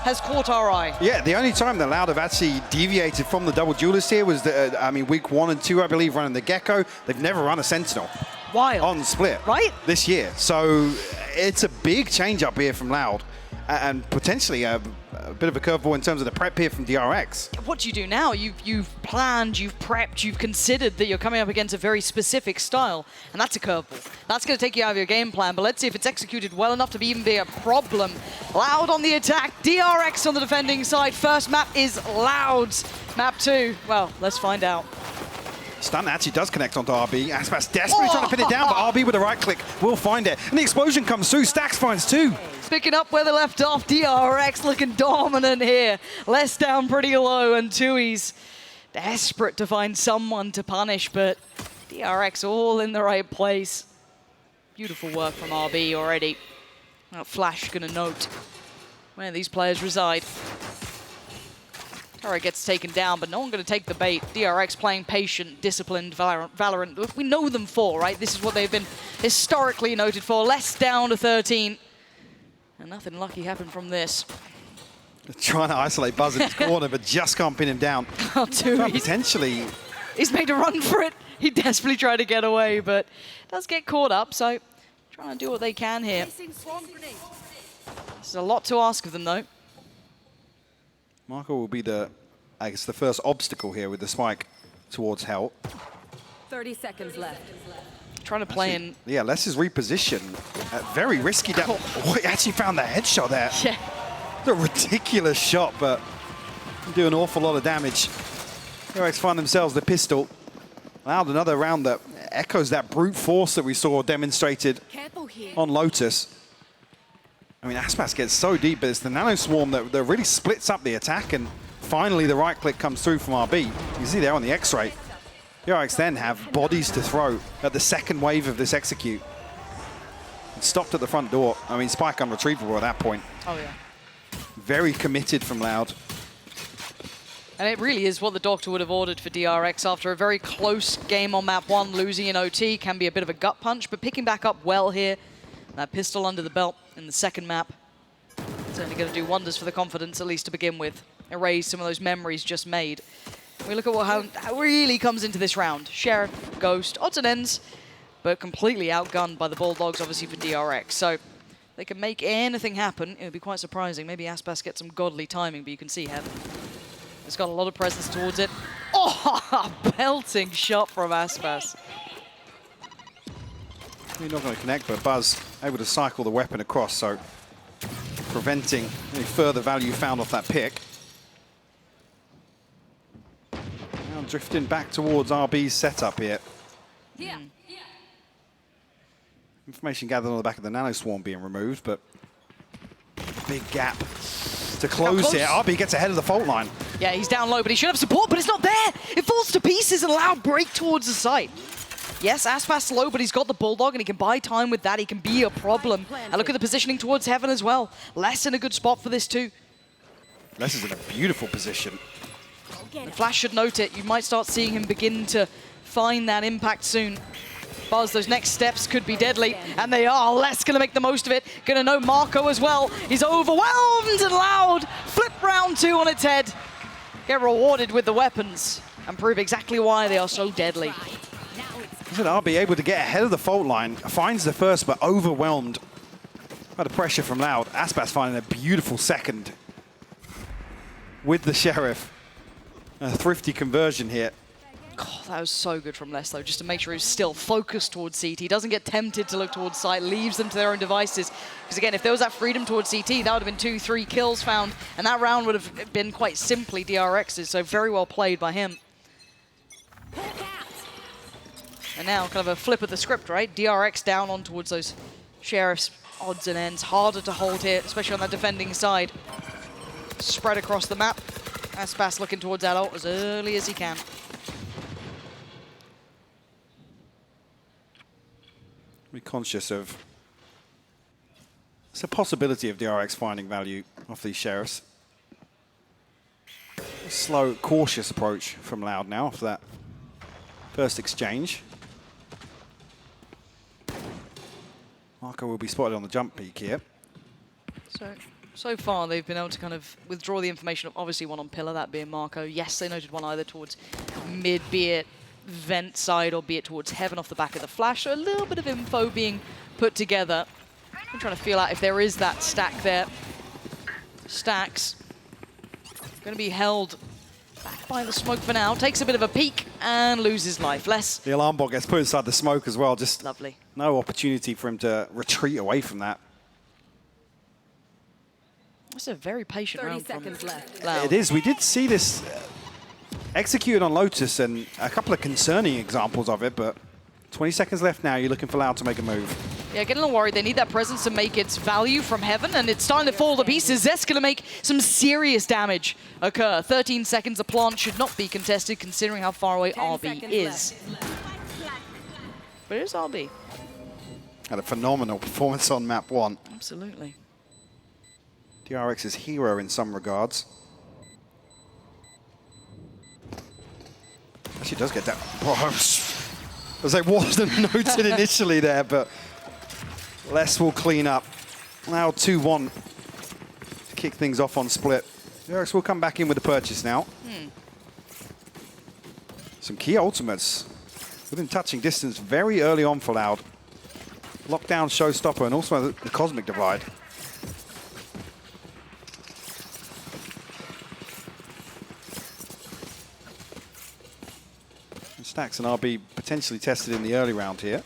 has caught our eye. Yeah, the only time that LOUD have actually deviated from the double duelist here was, week 1 and 2, I believe, running the Gecko. They've never run a Sentinel. Wild. On the split. Right? This year. So it's a big change up here from LOUD. And potentially a bit of a curveball in terms of the prep here from DRX. What do you do now? You've planned, you've prepped, you've considered that you're coming up against a very specific style, and that's a curveball. That's going to take you out of your game plan, but let's see if it's executed well enough to even be a problem. LOUD on the attack, DRX on the defending side. First map is LOUD's. Map 2, well, let's find out. Stun actually does connect onto RB. Aspas desperately trying to pin it down, but RB with the right click will find it. And the explosion comes through. Stax finds 2. Picking up where they left off. DRX looking dominant here. Less down pretty low, and Tui's desperate to find someone to punish, but DRX all in the right place. Beautiful work from RB already. That Flash gonna note where these players reside. Tara gets taken down, but no one going to take the bait. DRX playing patient, disciplined Valorant. We know them for, right? This is what they've been historically noted for. Less down to 13. And nothing lucky happened from this. Trying to isolate Buzz in his corner, but just can't pin him down. Potentially. He's made a run for it. He desperately tried to get away, but does get caught up. So trying to do what they can here. This is a lot to ask of them, though. Marco will be the first obstacle here with the spike towards Hell. 30 seconds left. Trying to play in. Yeah, Les is repositioned. Very risky. Oh, he actually found the headshot there. Yeah. A ridiculous shot, but do an awful lot of damage. DRX find themselves the pistol. LOUD another round that echoes that brute force that we saw demonstrated on Lotus. I mean, Aspas gets so deep, but it's the Nano Swarm that really splits up the attack, and finally the right click comes through from RB. You can see there on the X-ray. DRX then have bodies to throw at the second wave of this execute. It's stopped at the front door. I mean, spike unretrievable at that point. Oh, yeah. Very committed from LOUD. And it really is what the doctor would have ordered for DRX after a very close game on map 1. Losing in OT can be a bit of a gut punch, but picking back up well here. That pistol under the belt in the second map. Certainly going to do wonders for the confidence, at least to begin with. Erase some of those memories just made. We look at how it really comes into this round. Sheriff, Ghost, odds and ends, but completely outgunned by the Bulldogs, obviously, for DRX. So they can make anything happen. It would be quite surprising. Maybe Aspas gets some godly timing, but you can see Heaven. It's got a lot of presence towards it. Oh, a belting shot from Aspas. You're not going to connect, but Buzz able to cycle the weapon across, so preventing any further value found off that pick. Now drifting back towards RB's setup here. Yeah. Information gathered on the back of the Nano Swarm being removed, but big gap to close here. RB gets ahead of the fault line. Yeah, he's down low, but he should have support, but it's not there. It falls to pieces and LOUD break towards the site. Yes, Aspas low, but he's got the Bulldog, and he can buy time with that. He can be a problem. And look at the positioning towards Heaven as well. Les in a good spot for this too. Les is in a beautiful position. The Flash should note it. You might start seeing him begin to find that impact soon. Buzz, those next steps could be deadly, and they are. Les gonna make the most of it. Gonna know Marco as well. He's overwhelmed, and LOUD flip round 2 on its head. Get rewarded with the weapons and prove exactly why they are so deadly. RB able to get ahead of the fault line, finds the first, but overwhelmed by the pressure from LOUD. Aspas finding a beautiful second with the Sheriff. A thrifty conversion here. God, that was so good from Les, though, just to make sure he's still focused towards CT. He doesn't get tempted to look towards site, leaves them to their own devices. Because again, if there was that freedom towards CT, that would have been 2-3 kills found, and that round would have been quite simply DRX's, so very well played by him. And now, kind of a flip of the script, right? DRX down on towards those Sheriff's odds and ends. Harder to hold here, especially on that defending side. Spread across the map. Aspas looking towards adult as early as he can. Be conscious of it's a possibility of DRX finding value off these Sheriffs. A slow, cautious approach from LOUD now after that first exchange. Marco will be spotted on the jump peak here. So So far, they've been able to kind of withdraw the information of obviously one on pillar, that being Marco. Yes, they noted one either towards mid, be it vent side, or be it towards heaven off the back of the flash. So a little bit of info being put together. I'm trying to feel out if there is that stack there. Stacks going to be held back by the smoke for now. Takes a bit of a peek and loses life. Less. The alarm bot gets put inside the smoke as well. Just lovely. No opportunity for him to retreat away from that. That's a very patient 30 round seconds from left. Loud. It is. We did see this executed on Lotus and a couple of concerning examples of it, but 20 seconds left now. You're looking for Loud to make a move. Yeah, getting a little worried. They need that presence to make its value from heaven, and it's starting to fall to pieces. Zest's going to make some serious damage occur. 13 seconds. The plant should not be contested, considering how far away 10 RB seconds is. But it is RB. Had a phenomenal performance on map 1. Absolutely. DRX's hero in some regards. Actually does get that. As I wasn't noted initially there, but Les will clean up. Now 2-1 to kick things off on split. DRX will come back in with the purchase now. Some key ultimates within touching distance very early on for Loud. Lockdown, showstopper, and also the cosmic divide. Stacks and RB potentially tested in the early round here.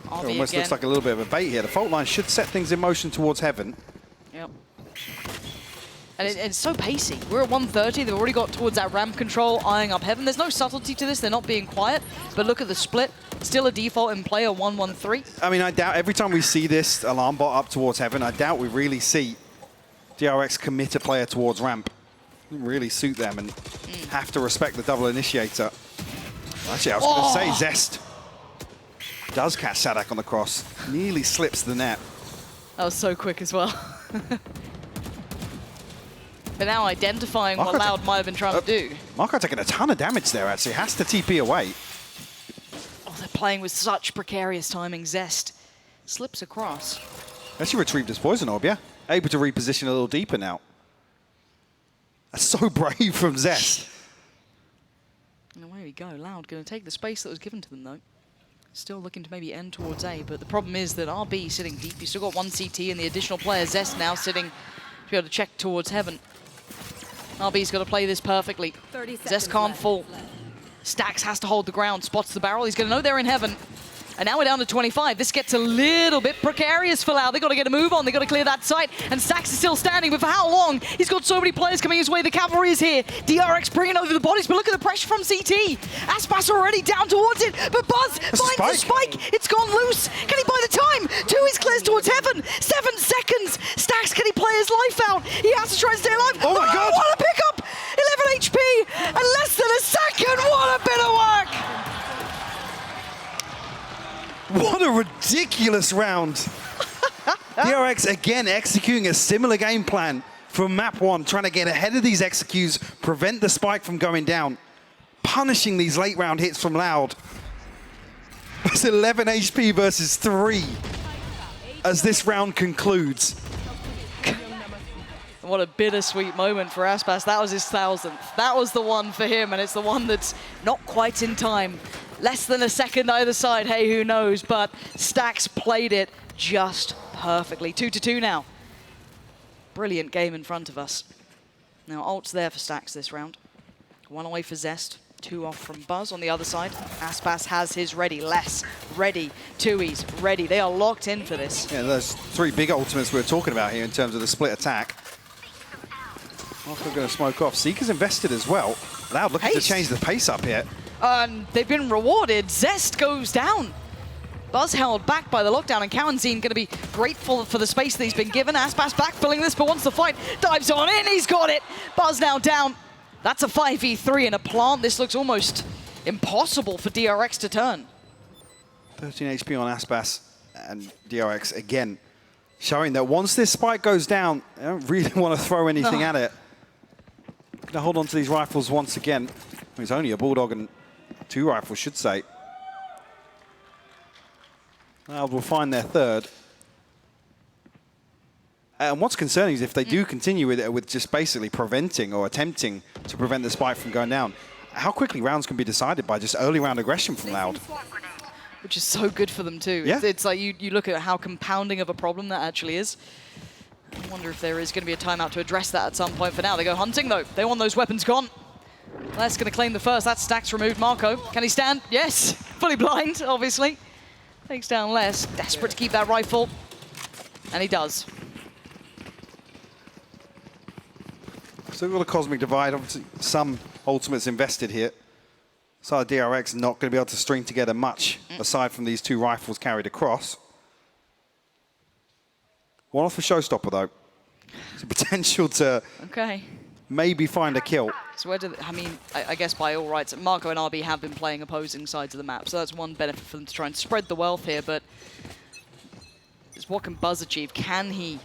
It almost looks like a little bit of a bait here. The fault line should set things in motion towards heaven. Yep. And it's so pacey. We're at 130. They've already got towards that ramp control, eyeing up heaven. There's no subtlety to this. They're not being quiet. But look at the split. Still a default in play, a 1-1-3. I mean, I doubt every time we see this alarm bot up towards heaven, I doubt we really see DRX commit a player towards ramp. Really suit them and have to respect the double initiator. Actually, I was going to say Zest does catch Sadak on the cross. Nearly slips the net. That was so quick as well. But now identifying Marco what Loud might have been trying to do. Marco taking a ton of damage there, actually. Has to TP away. Oh, they're playing with such precarious timing. Zest slips across. Actually retrieved his poison orb, yeah? Able to reposition a little deeper now. That's so brave from Zest. And away we go. Loud going to take the space that was given to them, though. Still looking to maybe end towards A, but the problem is that RB sitting deep. You still got one CT and the additional player, Zest, now sitting to be able to check towards heaven. RB's got to play this perfectly. Zest can't fall. Stacks has to hold the ground, spots the barrel. He's going to know they're in heaven. And now we're down to 25. This gets a little bit precarious for Loud. They've got to get a move on. They've got to clear that site. And Stacks is still standing, but for how long? He's got so many players coming his way. The cavalry is here. DRX bringing over the bodies, but look at the pressure from CT. Aspas already down towards it, but Buzz finds the spike. It's gone loose. Can he buy the time? 2 is clears towards heaven. 7 seconds. Stacks, can he play his life out? He has to try and stay alive. Oh my God. What a pickup! 11 HP and less than a second. What a bit of work! What a ridiculous round. DRX again executing a similar game plan from map 1, trying to get ahead of these executes, prevent the spike from going down, punishing these late round hits from Loud. It's 11 HP versus 3 as this round concludes. What a bittersweet moment for Aspas. That was his 1000th. That was the one for him, and it's the one that's not quite in time. Less than a second either side, hey, who knows, but Stacks played it just perfectly. 2-2 now. Brilliant game in front of us. Now, ult's there for Stacks this round. 1 away for Zest, 2 off from Buzz on the other side. Aspas has his ready, Less ready, 2Es ready. They are locked in for this. Yeah, those 3 big ultimates we were talking about here in terms of the split attack. Also going to smoke off. Seeker's invested as well. Loud looking to change the pace up here. They've been rewarded. Zest goes down. Buzz held back by the lockdown, and Cowanzine going to be grateful for the space that he's been given. Aspas backfilling this, but once the fight dives on in, he's got it. Buzz now down. That's a 5v3 in a plant. This looks almost impossible for DRX to turn. 13 HP on Aspas, and DRX again showing that once this spike goes down, they don't really want to throw anything at it. Going to hold on to these rifles once again. It's only a Bulldog and 2 rifles, should say. Loud will find their third. And what's concerning is if they do continue with just basically preventing or attempting to prevent the spike from going down, how quickly rounds can be decided by just early round aggression from Loud. Which is so good for them too. Yeah. It's like you look at how compounding of a problem that actually is. I wonder if there is going to be a timeout to address that at some point. For now, they go hunting though. They want those weapons gone. Les going to claim the first. That stack's removed. Marco, can he stand? Yes. Fully blind, obviously. Takes down Les. Desperate to keep that rifle. And he does. Still got a Cosmic Divide. Obviously, some ultimates invested here. So DRX not going to be able to string together much aside from these two rifles carried across. One off the showstopper, though. There's a potential to maybe find a kill. So where do I mean, I guess by all rights, Marco and RB have been playing opposing sides of the map, so that's one benefit for them to try and spread the wealth here, but just what can Buzz achieve? Can he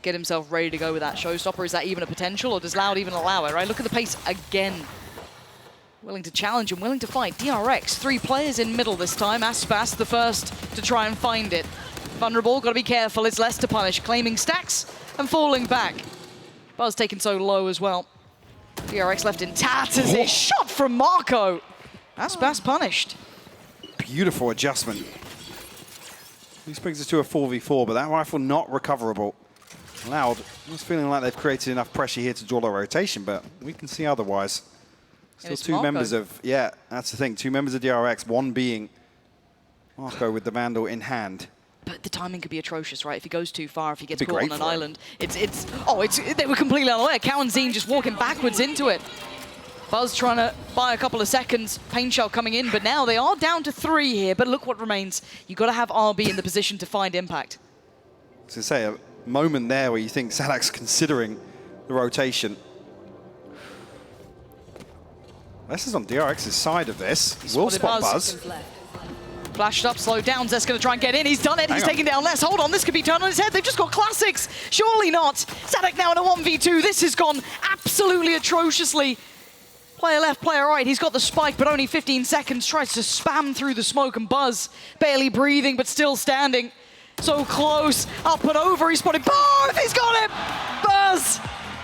get himself ready to go with that showstopper? Is that even a potential, or does Loud even allow it, right? Look at the pace again. Willing to challenge and willing to fight. DRX, 3 players in middle this time. Aspas, the first to try and find it. Vulnerable, got to be careful. It's less to punish. Claiming stacks and falling back. Buzz taken so low as well. DRX left in tatters. A shot from Marco. Aspas punished. Beautiful adjustment. This brings us to a 4v4, but that rifle not recoverable. Loud, just feeling like they've created enough pressure here to draw a rotation, but we can see otherwise. Still 2 members of, yeah, that's the thing, 2 members of DRX, one being Marco with the Vandal in hand. But the timing could be atrocious, right? If he goes too far, if he gets caught on an island. They were completely unaware. Cow and Zine just walking backwards into it. Buzz trying to buy a couple of seconds. Pain Shell coming in, but now they are down to 3 here. But look what remains. You've got to have RB in the position to find impact. I was going to say, a moment there where you think Sadak's considering the rotation. This is on DRX's side of this. Will spot Buzz. Flashed up, slowed down. Zest going to try and get in. He's done it. He's taking down Les. Hold on, this could be turned on his head. They've just got classics. Surely not. Sadak now in a 1v2. This has gone absolutely atrociously. Player left, player right. He's got the spike, but only 15 seconds. Tries to spam through the smoke, and Buzz barely breathing, but still standing. So close. Up and over. He's spotted both. He's got it. Buzz.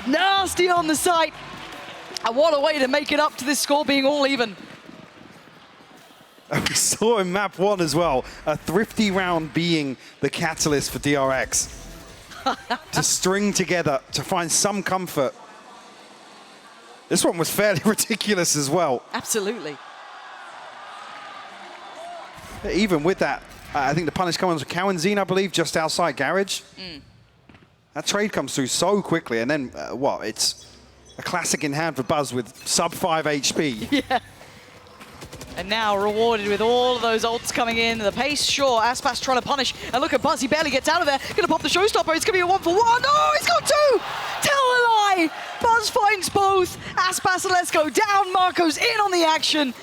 Nasty on the site. And what a way to make it up to this score being all even. We saw in map 1 as well, a thrifty round being the catalyst for DRX. To string together, to find some comfort. This one was fairly ridiculous as well. Absolutely. Even with that, I think the punish comes from Cow and Zine, I believe, just outside Garage. That trade comes through so quickly, and then, it's a classic in hand for Buzz with sub 5 HP. Yeah. And now rewarded with all of those ults coming in. The pace, sure. Aspas trying to punish. And look at Buzz, he barely gets out of there. Gonna pop the showstopper. It's gonna be a 1-for-1. No, he's got 2! Tell a lie! Buzz finds both. Aspas and let's go down. Marco's in on the action.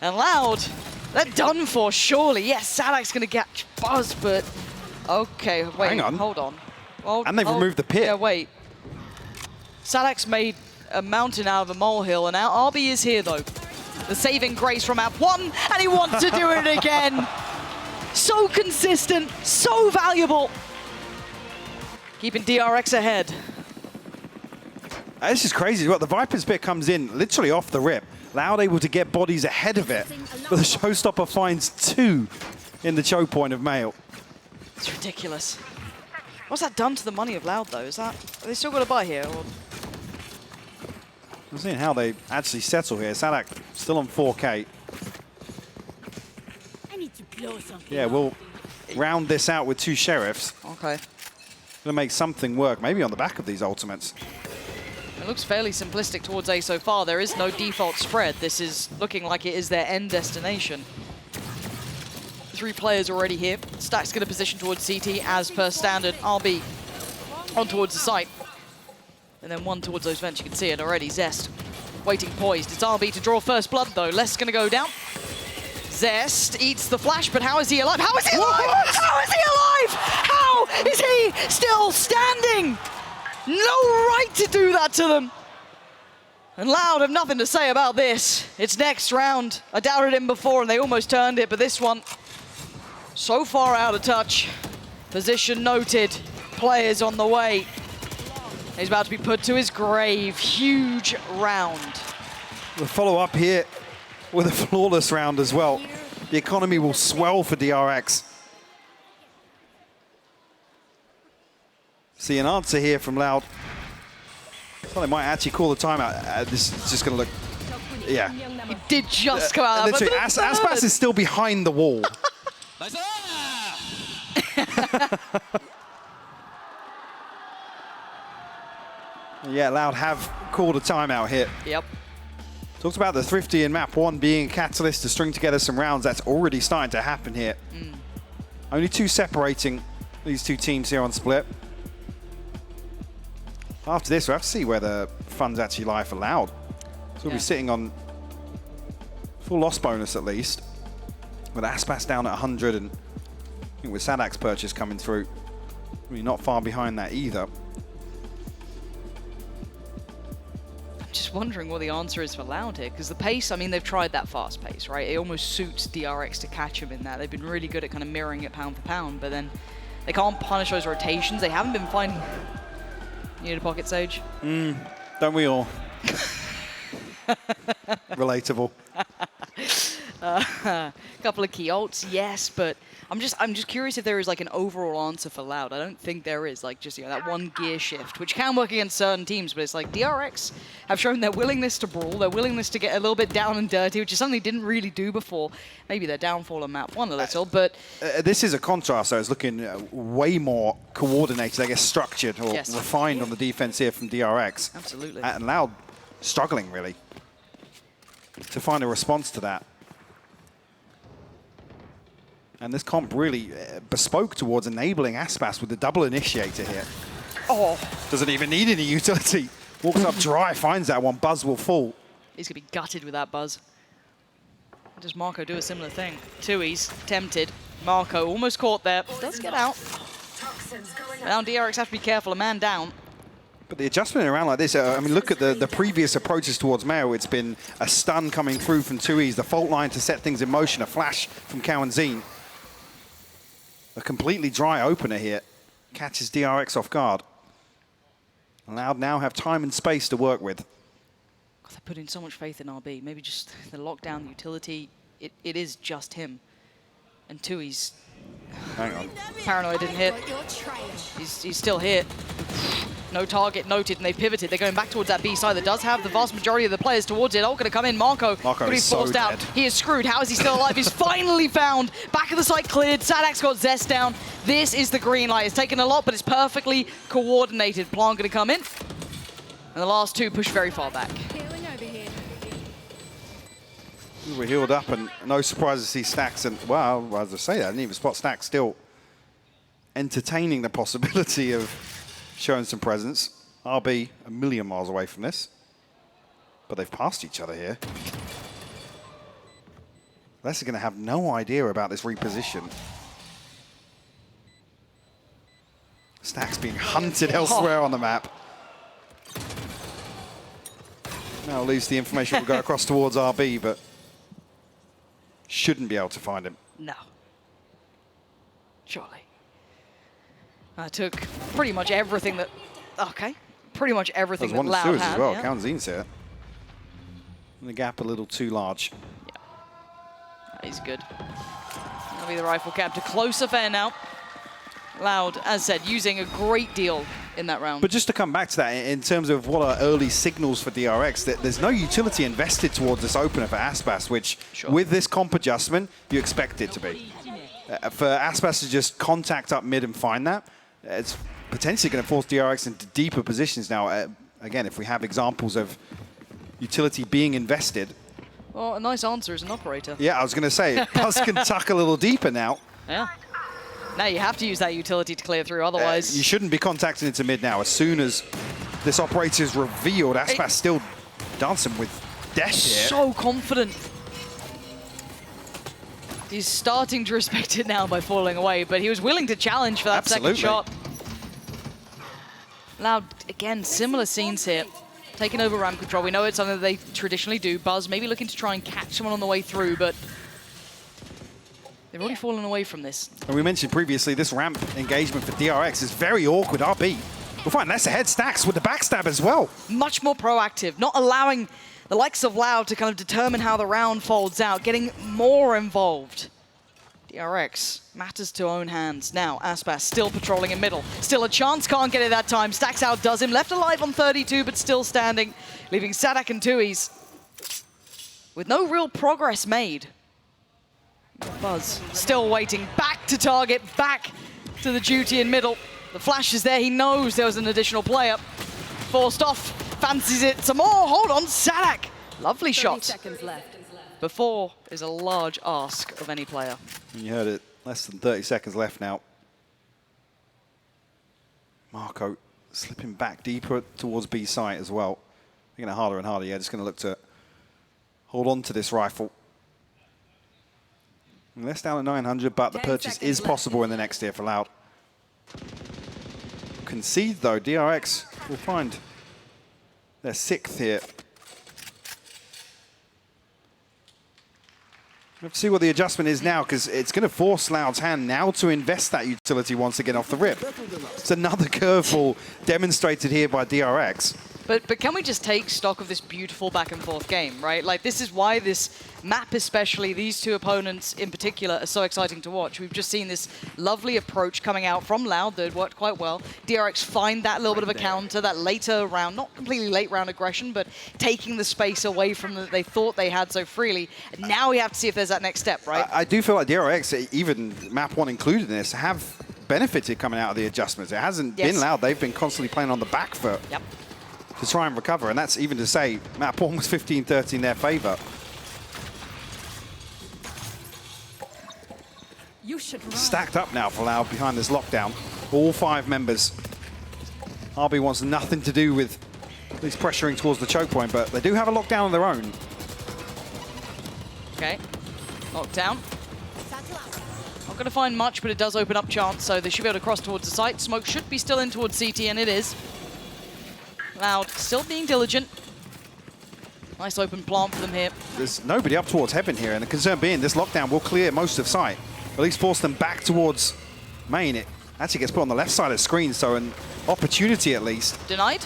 And Loud, they're done for, surely. Yes, Sadak's gonna catch Buzz, but... Okay, wait, hang on. Hold on. Well, and they've removed the pit. Yeah, wait. Sadak's made a mountain out of a molehill, and now RB is here, though. The saving grace from map 1, and he wants to do it again. So consistent, so valuable. Keeping DRX ahead. This is crazy. The Viper's pit comes in literally off the rip. Loud able to get bodies ahead of it, but the showstopper finds 2 in the choke point of Mail. It's ridiculous. What's that done to the money of Loud, though? Are they still got to buy here? Or? I'm seeing how they actually settle here. Sadak still on 4K. I need to blow something. Yeah, we'll round this out with 2 sheriffs. Okay. Gonna make something work, maybe on the back of these ultimates. It looks fairly simplistic towards A so far. There is no default spread. This is looking like it is their end destination. 3 players already here. Stack's gonna position towards CT as per standard. RB on towards the site. And then 1 towards those vents. You can see it already. Zest waiting poised. It's RB to draw first blood, though. Les going to go down. Zest eats the flash, but how is he alive? How is he alive? What? How is he alive? How is he still standing? No right to do that to them. And Loud have nothing to say about this. It's next round. I doubted him before, and they almost turned it, but this one, So far out of touch. Position noted. Players on the way. He's about to be put to his grave. Huge round. The follow-up here with a flawless round as well. The economy will swell for DRX. See an answer here from Loud. So they might actually call the timeout. This is just going to look, yeah. He did just come out. Literally, Aspas is still behind the wall. Yeah, Loud have called a timeout here. Yep. Talked about the Thrifty in map 1 being a catalyst to string together some rounds. That's already starting to happen here. Only 2 separating these 2 teams here on Split. After this, we'll have to see where the funds actually lie for Loud. So we'll be sitting on full loss bonus at least. With Aspas down at 100 and I think with Sadak's purchase coming through, we're not far behind that either. Just wondering what the answer is for Loud here, because the pace, I mean, they've tried that fast pace, right? It almost suits DRX to catch him in that. They've been really good at kind of mirroring it pound for pound, but then they can't punish those rotations. They haven't been finding... You need a pocket, Sage? Don't we all? Relatable. Couple of key ults, yes, but I'm just curious if there is like an overall answer for Loud. I don't think there is, like just that one gear shift, which can work against certain teams, but it's like DRX have shown their willingness to brawl, their willingness to get a little bit down and dirty, which is something they didn't really do before. Maybe their downfall on map 1 a little, but... this is a contrast, so it's looking way more coordinated, I guess structured or refined on the defense here from DRX. Absolutely. And Loud struggling, really, to find a response to that. And this comp really bespoke towards enabling Aspas with the double initiator here. Oh. Doesn't even need any utility. Walks up dry, finds that one. Buzz will fall. He's going to be gutted with that Buzz. Does Marco do a similar thing? Tui's tempted. Marco almost caught there. Does get out. Now DRX have to be careful. A man down. But the adjustment around like this, I mean, look at the previous approaches towards Mayo. It's been a stun coming through from Tui's, the fault line to set things in motion, a flash from Cow and Zine. A completely dry opener here. Catches DRX off guard. Loud now have time and space to work with. God, they put in so much faith in RB. Maybe just the lockdown utility. It is just him. And Tui's... Hang on. Paranoid didn't hit. He's still hit. No target noted, and they pivoted. They're going back towards that B side that does have the vast majority of the players towards it. All going to come in. Marco going to be forced out. He is screwed. How is he still alive? He's finally found. Back of the site cleared. Sadak's got Zest down. This is the green light. It's taken a lot, but it's perfectly coordinated. Plant going to come in. And the last 2 push very far back. We're healed up, and no surprise to see Stacks. And, well, as I say, I didn't even spot Stacks still entertaining the possibility of showing some presence. RB a million miles away from this. But they've passed each other here. Les are going to have no idea about this reposition. Stacks being hunted elsewhere on the map. Now at least the information will go across towards RB, but shouldn't be able to find him. No. Surely. I took pretty much everything that... Okay. Pretty much everything that Loud had. As well. Yeah. Counzine's here. And the gap a little too large. Yeah. He's good. That'll be the rifle capture. Close affair now. Loud, as said, using a great deal in that round. But just to come back to that, in terms of what are early signals for DRX, that there's no utility invested towards this opener for Aspas, which with this comp adjustment, you expect it to be. For Aspas to just contact up mid and find that, it's potentially going to force DRX into deeper positions now. Again, if we have examples of utility being invested. Well, a nice answer as an operator. Yeah, I was going to say, Buzz can tuck a little deeper now. Yeah. Now you have to use that utility to clear through, otherwise... you shouldn't be contacting into mid now. As soon as this operator is revealed, Aspas still dancing with death here. So confident. He's starting to respect it now by falling away, but he was willing to challenge for that second shot. Loud, again, similar scenes here. Taking over ramp control. We know it's something that they traditionally do. Buzz maybe looking to try and catch someone on the way through, but They've already fallen away from this. And we mentioned previously, this ramp engagement for DRX is very awkward. RB will find less ahead stacks with the backstab as well. Much more proactive, not allowing the likes of Loud to kind of determine how the round folds out, getting more involved. DRX matters to own hands. Now, Aspas still patrolling in middle. Still a chance, can't get it that time. Stacks outdoes him, left alive on 32, but still standing, leaving Sadak and Tui's with no real progress made. Buzz still waiting, back to target, back to the duty in middle. The flash is there, he knows there was an additional player. Forced off, fancies it some more, hold on, Sadak. Lovely 30 shot. seconds left. Before is a large ask of any player. You heard it, less than 30 seconds left now. Marco slipping back deeper towards B site as well. Making it harder and harder, yeah, just gonna look to hold on to this rifle. Less down at 900, but the purchase is possible in the next tier for Loud. Concede though, DRX will find their 6th here. We'll have to see what the adjustment is now, because it's going to force Loud's hand now to invest that utility once again off the rip. It's another curveball demonstrated here by DRX. But can we just take stock of this beautiful back and forth game, right? Like, this is why this map especially, these two opponents in particular, are so exciting to watch. We've just seen this lovely approach coming out from Loud that worked quite well. DRX find that little bit of a counter, that later round, not completely late round aggression, but taking the space away from that they thought they had so freely. Now we have to see if there's that next step, right? I do feel like DRX, even map 1 included in this, have benefited coming out of the adjustments. It hasn't been Loud. They've been constantly playing on the back foot. Yep. To try and recover, and that's even to say map 1 was 15-30 in their favor. You should run. Stacked up now for Loud behind this lockdown. All 5 members. RB wants nothing to do with at least pressuring towards the choke point, but they do have a lockdown of their own. Okay, lockdown. Not going to find much, but it does open up chance, so they should be able to cross towards the site. Smoke should be still in towards CT, and it is. Loud still being diligent. Nice open plant for them here. There's nobody up towards heaven here, and the concern being this lockdown will clear most of site. At least force them back towards main. It actually gets put on the left side of the screen, so an opportunity at least. Denied.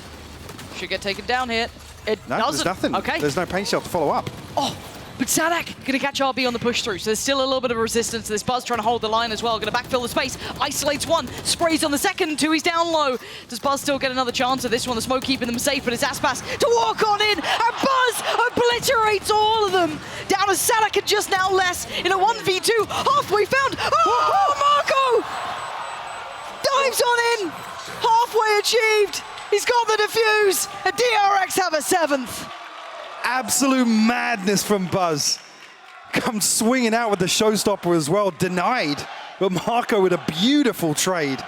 Should get taken down here. It No, doesn't. there's nothing. Okay. There's no paint shell to follow up. Oh, but Sadak going to catch RB on the push through, so there's still a little bit of resistance to this. Buzz trying to hold the line as well, going to backfill the space. Isolates one, sprays on the second, two, he's down low. Does Buzz still get another chance at this one? The smoke keeping them safe, but it's Aspas to walk on in, and Buzz obliterates all of them. Down to Sadak and just now less in a 1v2, halfway found. Oh, Marco! Dives on in, halfway achieved. He's got the defuse, and DRX have a 7th. Absolute madness from Buzz. Comes swinging out with the showstopper as well. Denied, but Marco with a beautiful trade.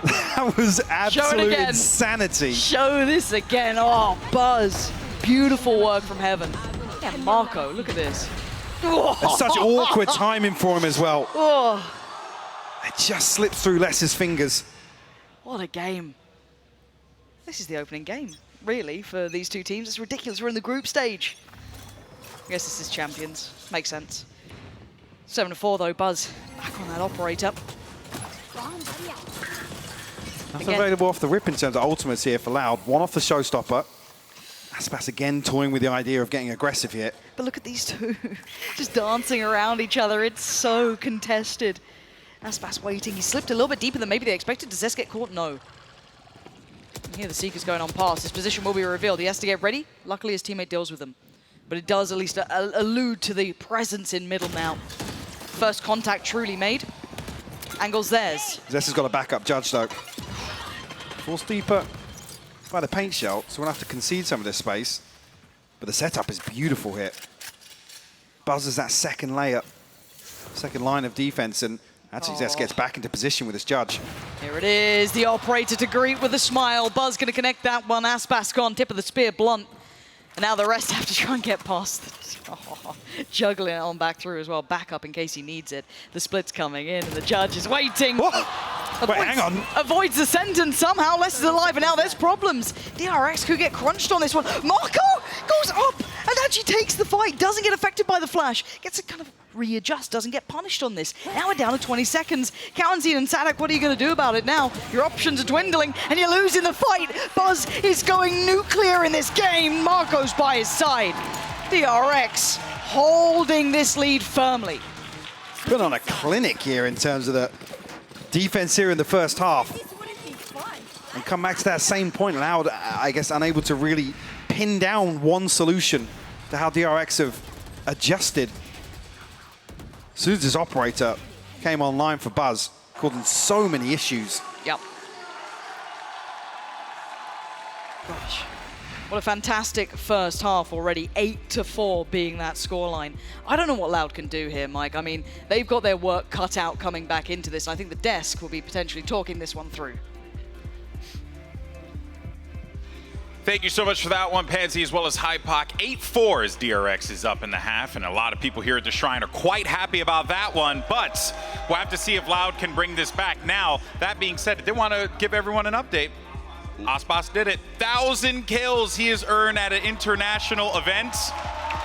That was absolute insanity. Show this again. Oh, Buzz. Beautiful work from heaven. Yeah, Marco, look at this. It's such awkward timing for him as well. Oh, It just slipped through Les's fingers. what a game. This is the opening game, really, for these two teams. It's ridiculous. We're in the group stage. I guess this is champions. Makes sense. 7-4, though. Buzz back on that operator. Nothing available off the rip in terms of ultimates here for Loud. One off the showstopper. Aspas again toying with the idea of getting aggressive here. But look at these two, just dancing around each other. It's so contested. Aspas waiting. He slipped a little bit deeper than maybe they expected. Does Zest get caught? No. Here the Seeker's going on past. His position will be revealed. He has to get ready. Luckily, his teammate deals with him. But it does at least allude to the presence in middle now. First contact truly made. Angle's theirs. Zest has got a backup judge, though. Force deeper by the paint shell, so we'll have to concede some of this space. But the setup is beautiful here. Buzz is that second layer, second line of defense, and actually Zest gets back into position with his judge. Here it is, the operator to greet with a smile. Buzz going to connect that one. Aspas gone, tip of the spear, blunt. And now the rest have to try and get past it. Oh, juggling it on back through as well. Back up in case he needs it. The split's coming in and the judge is waiting. Wait, hang on. Avoids the sentence somehow. Les is alive and now there's problems. DRX could get crunched on this one. Marco goes up and actually takes the fight, doesn't get affected by the flash, gets to kind of readjust, doesn't get punished on this. Now we're down to 20 seconds. Kaunzine and Sadak, what are you going to do about it now? Your options are dwindling, and you're losing the fight. Buzz is going nuclear in this game. Marco's by his side. DRX holding this lead firmly. It's been on a clinic here in terms of the defense here in the first half. And come back to that same point, Loud, I guess, unable to really pin down one solution to how DRX have adjusted. As soon as this operator came online for Buzz, causing so many issues. Yep. Gosh. What a fantastic first half already, 8-4 being that scoreline. I don't know what Loud can do here, Mike. I mean, they've got their work cut out coming back into this. I think the desk will be potentially talking this one through. Thank you so much for that one, Pansy, as well as Hypoc. 8-4 as DRX is up in the half, and a lot of people here at the Shrine are quite happy about that one, but we'll have to see if Loud can bring this back. Now, that being said, I did want to give everyone an update. Aspas did it. 1,000 kills he has earned at an international event.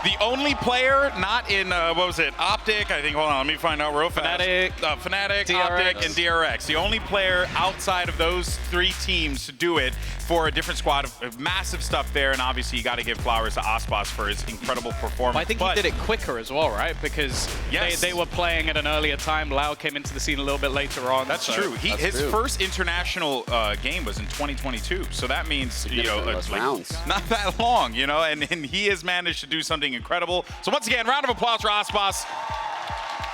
The only player not in, what was it, Optic, I think, hold on, let me find out real fast. Fnatic, DRX. Optic, and DRX. The only player outside of those three teams to do it for a different squad of massive stuff there, and obviously you got to give flowers to Aspas for his incredible performance. Well, I think he did it quicker as well, right? Because yes, they were playing at an earlier time. Loud came into the scene a little bit later on. That's true. His first international game was in 2022, so that means, you know, like, rounds. Not that long, you know, and he has managed to do something incredible. So once again, round of applause for Aspas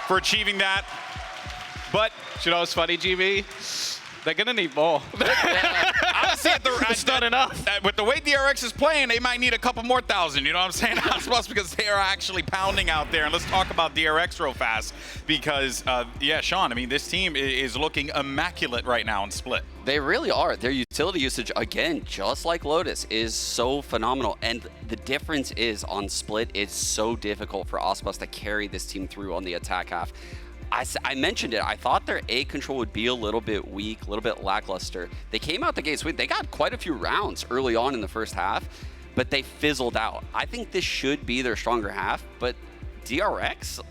for achieving that. But you know what's funny, GB? They're gonna need more. honestly, it's not enough. With the way DRX is playing, they might need a couple more thousand, you know what I'm saying? Aspas, because they are actually pounding out there. And let's talk about DRX real fast, because, yeah, Sean, I mean, this team is looking immaculate right now in Split. They really are. Their utility usage, again, just like Lotus, is so phenomenal. And the difference is on Split, it's so difficult for Aspas to carry this team through on the attack half. I mentioned it. I thought their A control would be a little bit weak, a little bit lackluster. They came out the gates. They got quite a few rounds early on in the first half, but they fizzled out. I think this should be their stronger half, but DRX,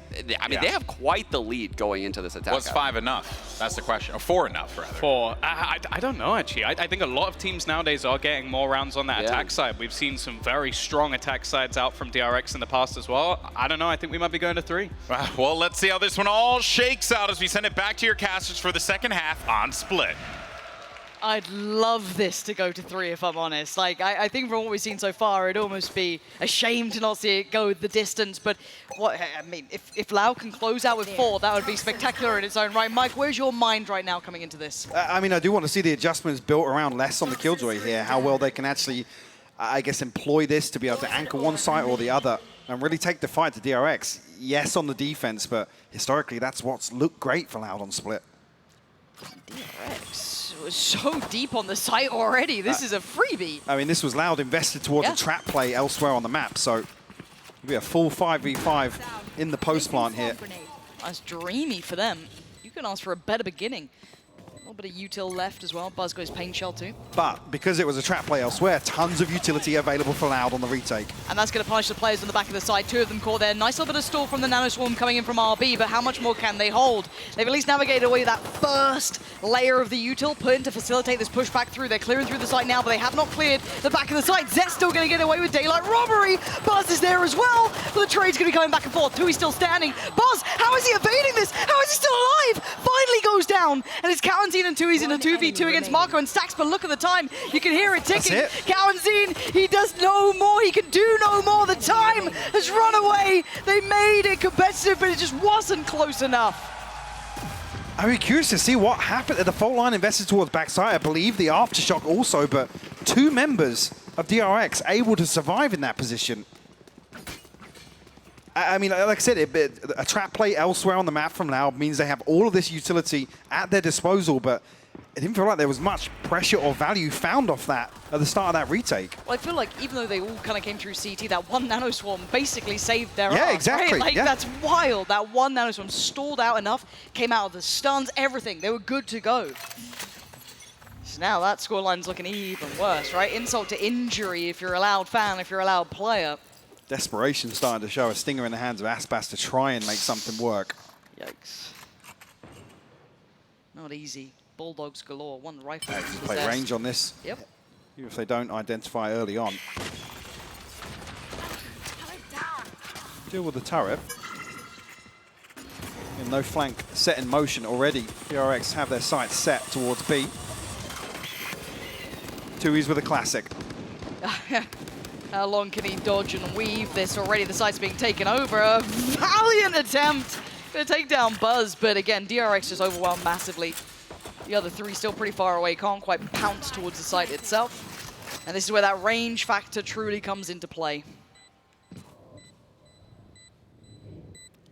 I mean, they have quite the lead going into this attack. Was 5 enough? That's the question. Or 4 enough, rather. 4. I don't know, actually. I think a lot of teams nowadays are getting more rounds on that attack side. We've seen some very strong attack sides out from DRX in the past as well. I don't know. I think we might be going to 3. Well, let's see how this one all shakes out as we send it back to your casters for the second half on Split. I'd love this to go to 3, if I'm honest. Like, I think from what we've seen so far, it'd almost be a shame to not see it go the distance. But what I mean, if Lau can close out with 4, that would be spectacular in its own right. Mike, where's your mind right now coming into this? I mean, I do want to see the adjustments built around less on the Killjoy here, how well they can actually, I guess, employ this to be able to anchor one side or the other and really take the fight to DRX. Yes, on the defense, but historically, that's what's looked great for Loud on Split. DRX was so deep on the site already. This is a freebie. I mean, this was Loud invested towards a trap play elsewhere on the map, so it'll be a full 5v5 in the post plant here. That's dreamy for them. You can ask for a better beginning. A little bit of util left as well. Buzz goes Pain Shell too. But because it was a trap play elsewhere, tons of utility available for Loud on the retake. And that's going to punish the players on the back of the side. 2 of them caught there. Nice little bit of stall from the Nano Swarm coming in from RB, but how much more can they hold? They've at least navigated away that first layer of the util put in to facilitate this pushback through. They're clearing through the site now, but they have not cleared the back of the site. Zet's still going to get away with daylight robbery. Buzz is there as well, but the trade's going to be going back and forth. Tui's still standing. Buzz, how is he evading this? How is he still alive? Finally goes down, and it's Kaunzine and Tui's in a 2v2 against Marco and Stacks, but look at the time. You can hear it ticking. Kaunzine, he does no more. He can do no more. The time has run away. They made it competitive, but it just wasn't close enough. I'd be curious to see what happened at the fault line invested towards backside. I believe the aftershock also, but 2 members of DRX able to survive in that position. I mean, like I said, a trap play elsewhere on the map from Loud means they have all of this utility at their disposal, but it didn't feel like there was much pressure or value found off that at the start of that retake. Well, I feel like even though they all kind of came through CT, that one Nano Swarm basically saved their Yeah, ass, exactly. Right? Like, that's wild. That one Nano Swarm stalled out enough, came out of the stuns, everything. They were good to go. So now that scoreline's looking even worse, right? Insult to injury if you're a Loud fan, if you're a Loud player. Desperation starting to show. A stinger in the hands of Aspas to try and make something work. Yikes. Not easy. Bulldogs galore. One rifle. Just play range on this. Yep. Even if they don't identify early on. Deal with the turret. And no flank set in motion already. DRX have their sights set towards B. 2Es with a classic. How long can he dodge and weave this already? The site's being taken over. A valiant attempt to take down Buzz, but again, DRX just overwhelmed massively. The other three still pretty far away, can't quite pounce towards the site itself. And this is where that range factor truly comes into play.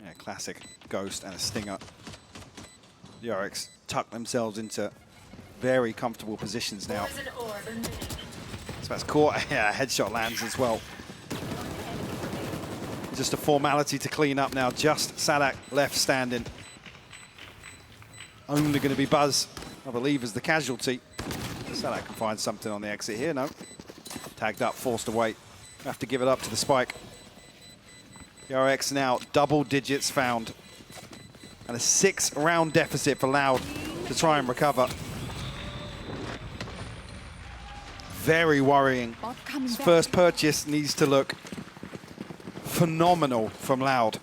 Yeah, classic Ghost and a stinger. DRX tuck themselves into very comfortable positions now. So that's caught. Yeah, headshot lands as well. Just a formality to clean up now. Just Sadak left standing. Only going to be Buzz, I believe, as the casualty. Sadak can find something on the exit here. No. Tagged up, forced away. Have to give it up to the spike. DRX now double digits found. And a 6-round deficit for Loud to try and recover. Very worrying. His first purchase needs to look phenomenal from Loud.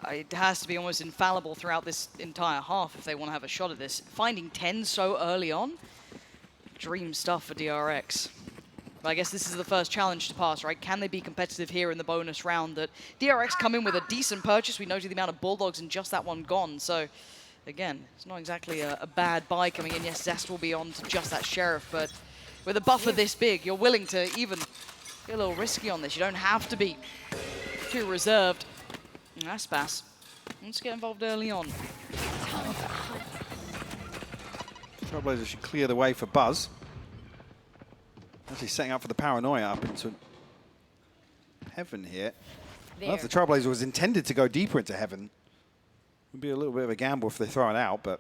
It has to be almost infallible throughout this entire half if they want to have a shot at this. Finding 10 so early on, dream stuff for DRX. But I guess this is the first challenge to pass, right? Can they be competitive here in the bonus round? That DRX come in with a decent purchase. We noted the amount of Bulldogs and just that one gone. So again, it's not exactly a bad buy coming in. Yes, Zest will be on to just that Sheriff, but with a buffer this big, you're willing to even get a little risky on this. You don't have to be too reserved. Aspas, let's get involved early on. Trailblazers should clear the way for Buzz. Actually setting up for the paranoia up into Heaven here. Well, if the Trailblazer was intended to go deeper into Heaven, it would be a little bit of a gamble if they throw it out, but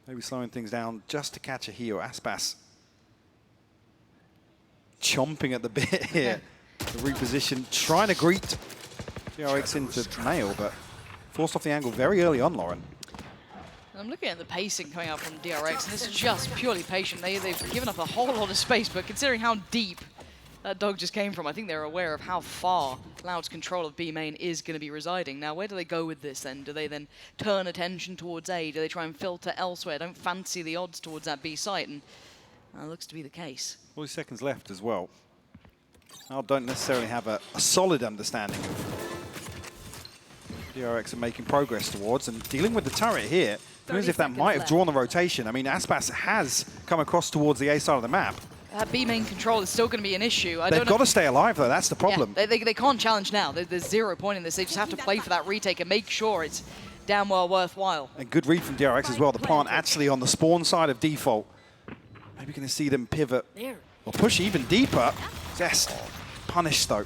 maybe slowing things down just to catch a heal. Aspas chomping at the bit here. The reposition, trying to greet DRX into Nail, but forced off the angle very early on, Lauren. I'm looking at the pacing coming out from DRX, and it's just purely patient. They've given up a whole lot of space, but considering how deep that dog just came from, I think they're aware of how far Loud's control of B main is going to be residing. Now, where do they go with this then? Do they then turn attention towards A? Do they try and filter elsewhere? Don't fancy the odds towards that B site, and that looks to be the case. 40 seconds left as well. I don't necessarily have a solid understanding of DRX are making progress towards, and dealing with the turret here, as if that might have drawn the rotation. I mean, Aspas has come across towards the A side of the map. That B main control is still going to be an issue. They've got to stay alive, though. That's the problem. Yeah, they can't challenge now. There's 0 point in this. They just have to play for that retake and make sure it's damn well worthwhile. And good read from DRX as well. The plant actually on the spawn side of default. Maybe going to see them pivot or push even deeper. Zest punished, though.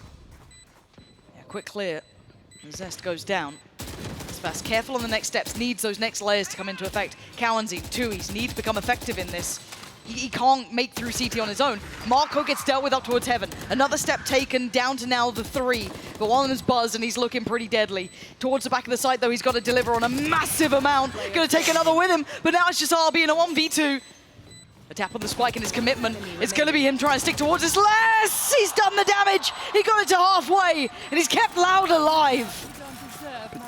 Yeah, quick clear. Zest goes down. Aspas careful on the next steps. Needs those next layers to come into effect. Cowanzi, 2Es need to become effective in this. He can't make through CT on his own. Marco gets dealt with up towards Heaven. Another step taken down to now the 3. But one is Buzz, and he's looking pretty deadly. Towards the back of the site, though, he's got to deliver on a massive amount. Going to take another with him, but now it's just RB in a 1v2. A tap on the spike and his commitment. It's going to be him trying to stick towards his less. He's done the damage. He got it to halfway, and he's kept Loud alive.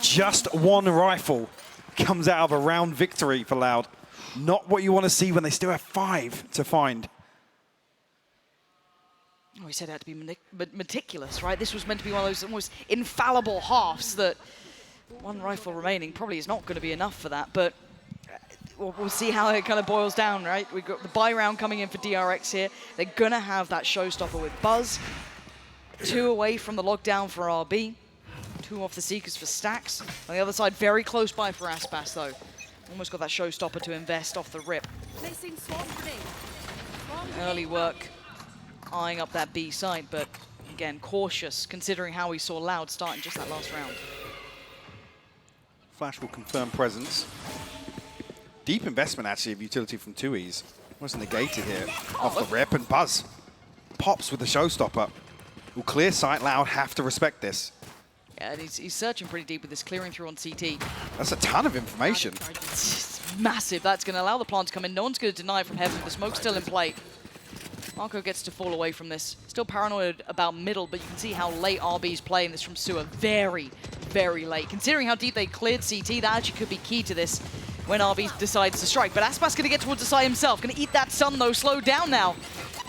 Just one rifle comes out of a round victory for Loud. Not what you want to see when they still have 5 to find. Oh, he said it had to be meticulous, right? This was meant to be one of those almost infallible halves that one rifle remaining probably is not going to be enough for that, but we'll see how it kind of boils down, right? We've got the buy round coming in for DRX here. They're going to have that showstopper with Buzz. 2 away from the lockdown for RB. 2 off the Seekers for Stacks. On the other side, very close by for Aspas, though. Almost got that showstopper to invest off the rip. Early work, eyeing up that B side, but again, cautious, considering how we saw Loud start in just that last round. Flash will confirm presence. Deep investment, actually, of utility from 2Es. Was negated here off the rip, and Buzz pops with the showstopper. Will clear sight. Loud have to respect this. Yeah, and he's searching pretty deep with this, clearing through on CT. That's a ton of information. It's massive. That's going to allow the plant to come in. No one's going to deny it from heaven. The smoke's still in play. Marco gets to fall away from this. Still paranoid about middle, but you can see how late RB's playing this from Sewer. Very, very late. Considering how deep they cleared CT, that actually could be key to this when RB decides to strike. But Aspas going to get towards the side himself. Going to eat that sun, though. Slow down now.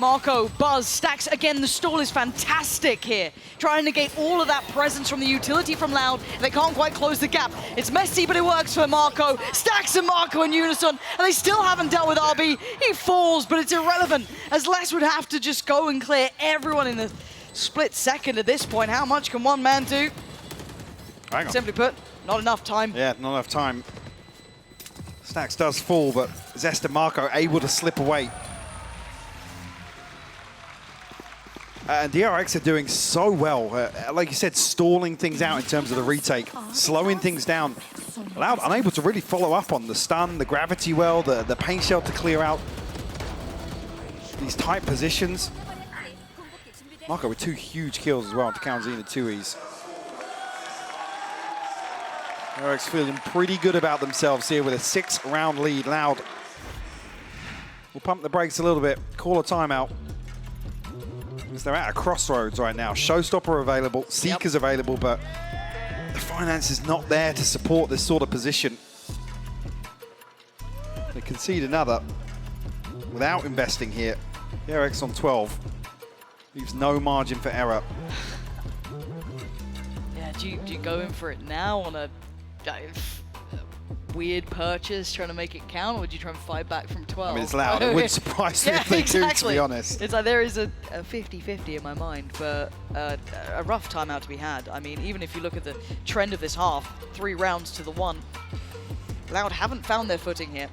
Marco, Buzz, Stacks. Again, the stall is fantastic here. Trying to negate all of that presence from the utility from Loud. They can't quite close the gap. It's messy, but it works for Marco. Stacks and Marco in unison, and they still haven't dealt with RB. He falls, but it's irrelevant, as Les would have to just go and clear everyone in the split second at this point. How much can one man do? Hang on. Simply put, not enough time. Yeah, not enough time. Stacks does fall, but Zest and Marco able to slip away. And DRX are doing so well, like you said, stalling things out in terms of the retake, slowing things down. Loud unable to really follow up on the stun, the gravity well, the paint shell to clear out these tight positions. Marco with 2 huge kills as well to Kaunzin and 2Es. DRX feeling pretty good about themselves here with a 6-round lead. Loud will pump the brakes a little bit, call a timeout. They're at a crossroads right now. Showstopper available, Seeker's available, but the finance is not there to support this sort of position. They concede another without investing here. DRX on 12. Leaves no margin for error. Yeah, do you go in for it now on a weird purchase, trying to make it count, or do you try and fight back from 12? I mean, it's Loud. It wouldn't surprise me if they do, to be honest. It's like there is a 50-50 in my mind, but a rough timeout to be had. I mean, even if you look at the trend of this half, 3 rounds to the 1, Loud haven't found their footing here.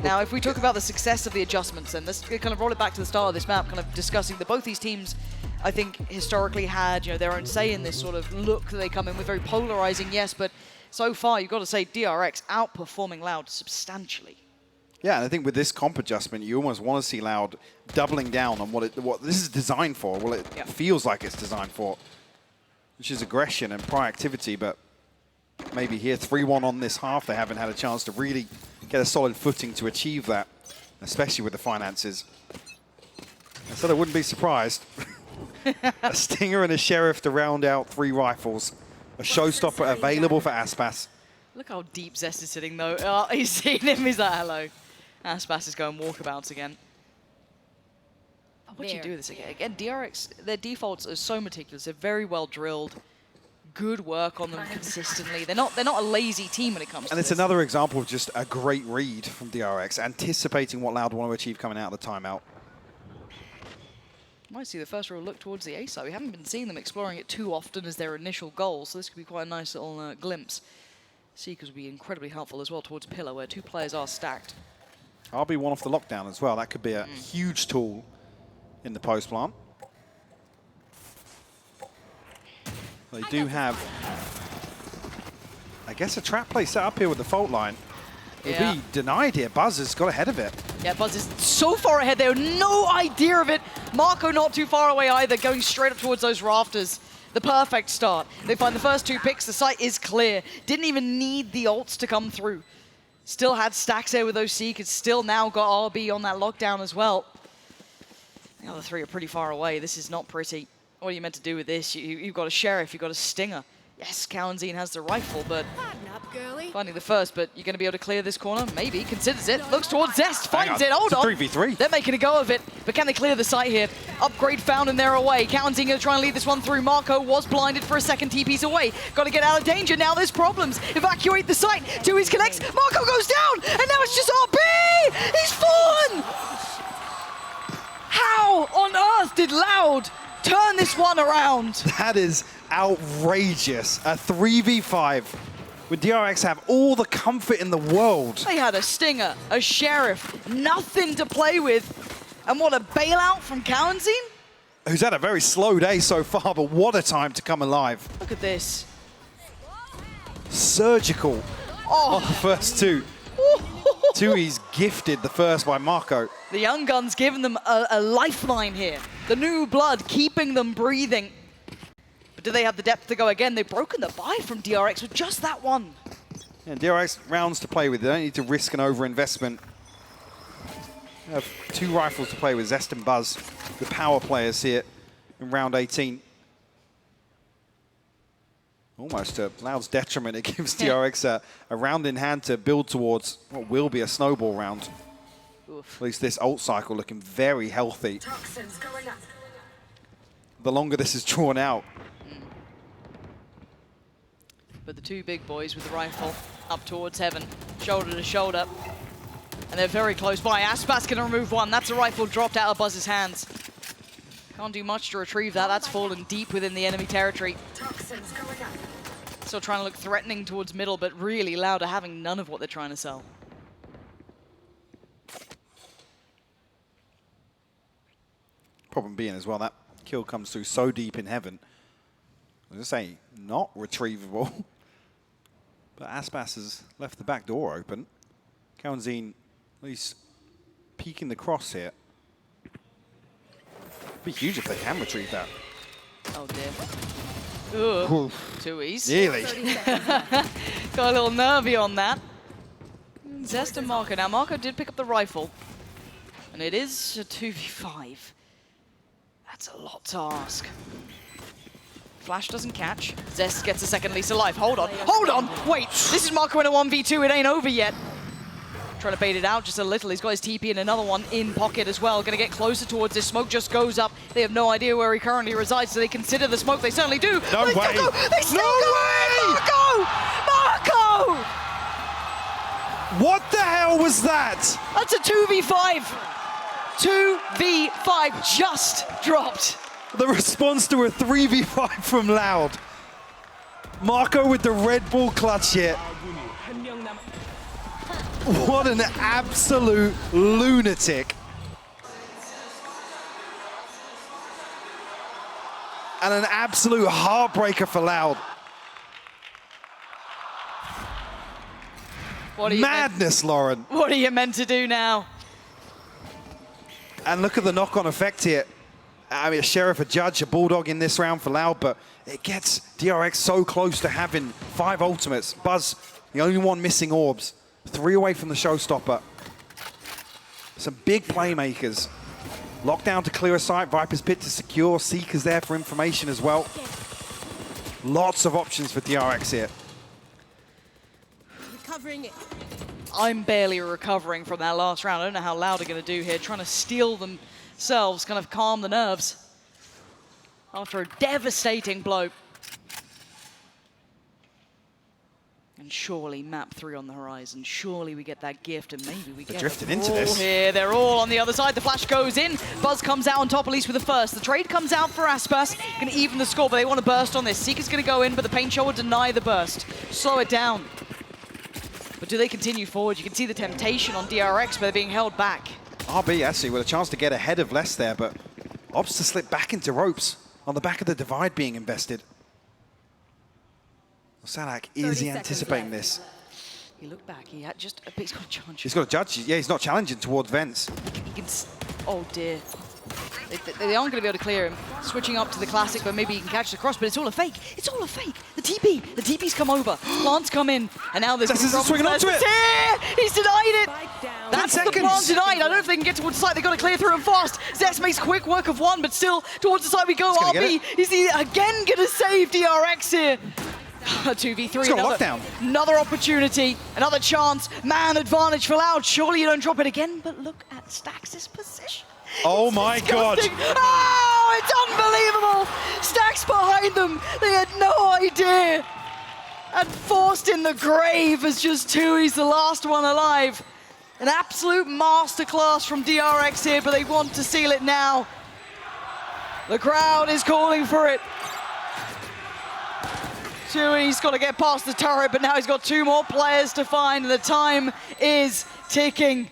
Now, if we talk about the success of the adjustments, and let's kind of roll it back to the start of this map, kind of discussing that both these teams, I think, historically had their own say in this sort of look that they come in with, very polarizing, yes, but so far, you've got to say DRX outperforming Loud substantially. Yeah, and I think with this comp adjustment, you almost want to see Loud doubling down on what this is designed for. Well, it feels like it's designed for, which is aggression and proactivity, but maybe here 3-1 on this half, they haven't had a chance to really get a solid footing to achieve that, especially with the finances. So I wouldn't be surprised. A Stinger and a Sheriff to round out 3 rifles. A showstopper available for Aspas. Look how deep Zest is sitting, though. Oh, he's seen him. He's like, hello. Aspas is going walkabouts again. Oh, what do you do with this again? Again, DRX, their defaults are so meticulous. They're very well drilled. Good work on them consistently. They're not a lazy team when it comes to this. And it's another example of just a great read from DRX, anticipating what Loud want to achieve coming out of the timeout. Might see the first real look towards the A side. We haven't been seeing them exploring it too often as their initial goal, so this could be quite a nice little glimpse. Seekers will be incredibly helpful as well towards Pillar, where 2 players are stacked. I'll be one off the lockdown as well. That could be a huge tool in the post plant. They do have, I guess, a trap play set up here with the fault line. It'll be denied here. Buzz has got ahead of it. Yeah, Buzz is so far ahead. They have no idea of it. Marco not too far away either, going straight up towards those rafters. The perfect start. They find the first 2 picks. The site is clear. Didn't even need the ults to come through. Still had Stacks there with those Seekers. Still now got RB on that lockdown as well. The other 3 are pretty far away. This is not pretty. What are you meant to do with this? You've got a Sheriff. You've got a Stinger. Yes, Kaunzin has the rifle, but finding the first, but you're going to be able to clear this corner? Maybe. Considers it. Looks towards Zest. Finds it. Hold on. 3v3. They're making a go of it, but can they clear the site here? Upgrade found and they're away. Kaunzin going to try and lead this one through. Marco was blinded for a second. TP's away. Got to get out of danger. Now there's problems. Evacuate the site. 2Es connects. Marco goes down, and now it's just RB! He's fallen! How on earth did Loud turn this one around? That is outrageous. A 3v5 when DRX have all the comfort in the world. They had a Stinger, a Sheriff, nothing to play with. And what a bailout from Kaunzin. Who's had a very slow day so far, but what a time to come alive. Look at this. Surgical on the first 2. 2Es gifted the first by Marco. The Young Guns giving them a lifeline here. The new blood keeping them breathing. But do they have the depth to go again? They've broken the buy from DRX with just that one. Yeah, DRX rounds to play with. They don't need to risk an overinvestment. They have 2 rifles to play with, Zest and Buzz, the power players here in round 18. Almost to Loud's detriment, it gives DRX a round in hand to build towards what will be a snowball round. Oof. At least this ult cycle looking very healthy. Toxins going up. The longer this is drawn out. But the 2 big boys with the rifle up towards heaven, shoulder to shoulder. And they're very close by. Aspas can remove one. That's a rifle dropped out of Buzz's hands. Can't do much to retrieve that. That's fallen deep within the enemy territory. Toxins going up. Still trying to look threatening towards middle, but really Loud are having none of what they're trying to sell. Problem being as well, that kill comes through so deep in heaven. I was going to say, not retrievable. But Aspas has left the back door open. Kaunzine at least peeking the cross here. It'd be huge if they can retrieve that. Oh dear. Ooh, too easy. Nearly. Got a little nervy on that. Zest and Marco. Now Marco did pick up the rifle. And it is a 2v5. That's a lot to ask. Flash doesn't catch. Zest gets a second lease of life. Hold on. Hold on! Wait! This is Marco in a 1v2. It ain't over yet. Trying to bait it out just a little. He's got his TP and another one in pocket as well. Going to get closer towards this. Smoke just goes up. They have no idea where he currently resides, so they consider the smoke. They certainly do. No way! They still No go! way! Marco! Marco! What the hell was that? That's a 2v5. 2v5 just dropped. The response to a 3v5 from Loud. Marco with the Red Bull clutch here. What an absolute lunatic. And an absolute heartbreaker for Loud. What are you Madness, Lauren. What are you meant to do now? And look at the knock-on effect here. I mean, a Sheriff, a Judge, a Bulldog in this round for Loud, but it gets DRX so close to having 5 ultimates. Buzz, the only one missing orbs. 3 away from the showstopper. Some big playmakers. Lockdown to clear a sight, Viper's Pit to secure, Seeker's there for information as well. Lots of options for DRX here. Recovering it. I'm barely recovering from that last round. I don't know how Loud are going to do here, trying to steal themselves, kind of calm the nerves after a devastating blow. And surely map 3 on the horizon. Surely we get that gift and maybe we get drifted a into brawl this. here. They're all on the other side. The flash goes in. Buzz comes out on top, at least with the first. The trade comes out for Aspas. Going to even the score, but they want to burst on this. Seeker's going to go in, but the Paint Shot will deny the burst. Slow it down. But do they continue forward? You can see the temptation on DRX, but they're being held back. RB actually with a chance to get ahead of Less there, but opts to slip back into ropes on the back of the divide being invested. Salak, is he anticipating this? He looked back, he had just, but he's got a challenge. He's got a judge. Yeah, he's not challenging towards Vents. He can, oh dear. They aren't going to be able to clear him. Switching up to the classic, but maybe he can catch the cross, but it's all a fake. It's all a fake. The TP's come over. Plants come in, and now there's swinging onto it. He's denied it. Down. That's the plant denied. I don't know if they can get towards the side. They've got to clear through him fast. Zest makes quick work of one, but still towards the side we go. RB, is he again going to save DRX here? 2v3, another opportunity, another chance, man advantage for Loud. Surely you don't drop it again, but look at Stax' position. Oh my God. Oh, it's unbelievable. Stax behind them. They had no idea. And forced in the grave as just Tui's the last one alive. An absolute masterclass from DRX here, but they want to seal it now. The crowd is calling for it. Tui's got to get past the turret, but now he's got 2 more players to find, and the time is ticking.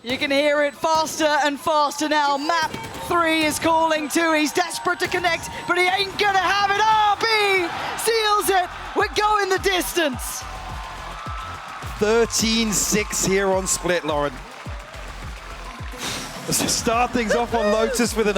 You can hear it faster and faster now. Map 3 is calling Tui. He's desperate to connect, but he ain't gonna have it. RB seals it. We're going the distance. 13-6 here on Split, Lauren. Let's start things off on Lotus with an